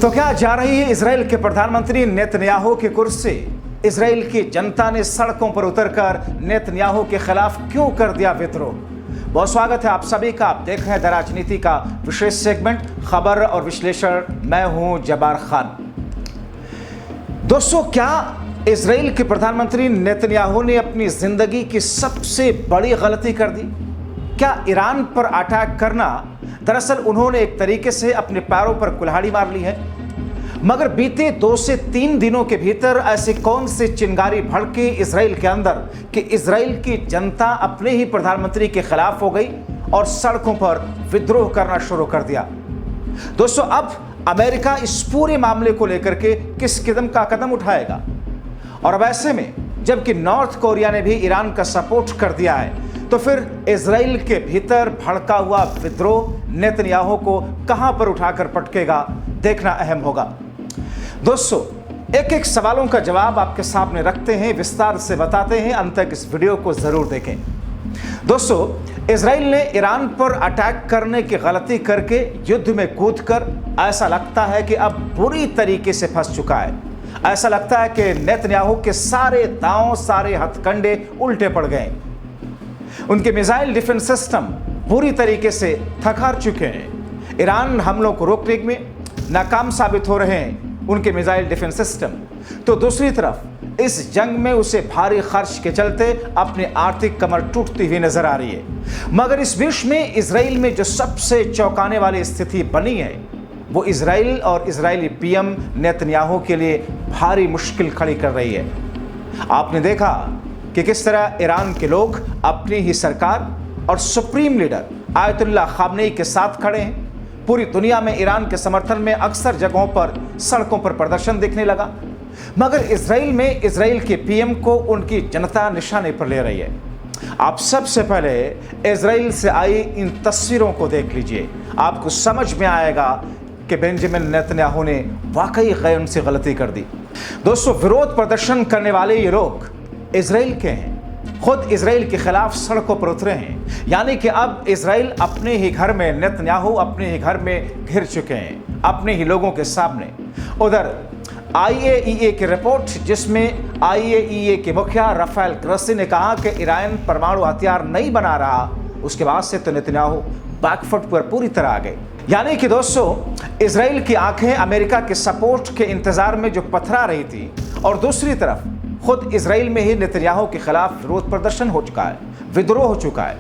तो क्या जा रही है इसराइल के प्रधानमंत्री नेतन्याहू की कुर्सी? इसराइल की जनता ने सड़कों पर उतरकर नेतन्याहू के खिलाफ क्यों कर दिया विद्रोह? बहुत स्वागत है आप सभी का। आप देख रहे हैं द राजनीति का विशेष सेगमेंट खबर और विश्लेषण। मैं हूं जब्बार खान। दोस्तों, क्या इसराइल के प्रधानमंत्री नेतन्याहू ने अपनी जिंदगी की सबसे बड़ी गलती कर दी? क्या ईरान पर अटैक करना दरअसल उन्होंने एक तरीके से अपने पैरों पर कुल्हाड़ी मार ली है? मगर बीते 2 से 3 दिनों के भीतर ऐसी कौन सी चिंगारी भड़की इसराइल के अंदर कि इसराइल की जनता अपने ही प्रधानमंत्री के खिलाफ हो गई और सड़कों पर विद्रोह करना शुरू कर दिया। दोस्तों, अब अमेरिका इस पूरे मामले को लेकर के किस कदम उठाएगा? और अब ऐसे में जबकि नॉर्थ कोरिया ने भी ईरान का सपोर्ट कर दिया है, तो फिर इसराइल के भीतर भड़का हुआ विद्रोह नेतन्याहू को कहां पर उठाकर पटकेगा, देखना अहम होगा। दोस्तों, एक एक सवालों का जवाब आपके सामने रखते हैं, विस्तार से बताते हैं, अंत तक इस वीडियो को जरूर देखें। दोस्तों, इसराइल ने ईरान पर अटैक करने की गलती करके युद्ध में कूदकर ऐसा लगता है कि अब बुरी तरीके से फंस चुका है। ऐसा लगता है कि नेतन्याहू के सारे दांव, सारे हथकंडे उल्टे पड़ गए। उनके मिसाइल डिफेंस सिस्टम पूरी तरीके से थक हार चुके हैं। ईरान हमलों को रोकने में नाकाम साबित हो रहे हैं उनके मिसाइल डिफेंस सिस्टम। तो दूसरी तरफ इस जंग में उसे भारी खर्च के चलते अपनी आर्थिक कमर टूटती हुई नजर आ रही है। मगर इस बीच में इसराइल में जो सबसे चौंकाने वाली स्थिति बनी है, वो इसराइल और इजरायली पीएम नेतन्याहू के लिए भारी मुश्किल खड़ी कर रही है। आपने देखा कि किस तरह ईरान के लोग अपनी ही सरकार और सुप्रीम लीडर आयतुल्लाह खामनेई के साथ खड़े हैं। पूरी दुनिया में ईरान के समर्थन में अक्सर जगहों पर सड़कों पर प्रदर्शन दिखने लगा। मगर इसराइल में इसराइल के पीएम को उनकी जनता निशाने पर ले रही है। आप सबसे पहले इसराइल से आई इन तस्वीरों को देख लीजिए, आपको समझ में आएगा कि बेंजामिन नेतन्याहू ने वाकई गैर से गलती कर दी। दोस्तों, विरोध प्रदर्शन करने वाले ये लोग इसराइल के हैं, खुद इसराइल के खिलाफ सड़कों पर उतरे हैं। यानी कि अब इसराइल अपने ही घर में, नेतन्याहू अपने ही घर में घिर चुके हैं, अपने ही लोगों के सामने। उधर IAEA की रिपोर्ट, जिसमें IAEA के मुखिया राफेल ग्रोसी ने कहा कि ईरान परमाणु हथियार नहीं बना रहा, उसके बाद से तो नेतन्याहू बैकफुट पर पूरी तरह आ गए। यानी कि दोस्तों, इसराइल की आंखें अमेरिका के सपोर्ट के इंतजार में जो पथरा रही थी, और दूसरी तरफ खुद इसराइल में ही नेतन्याहू के खिलाफ विरोध प्रदर्शन हो चुका है, विद्रोह हो चुका है।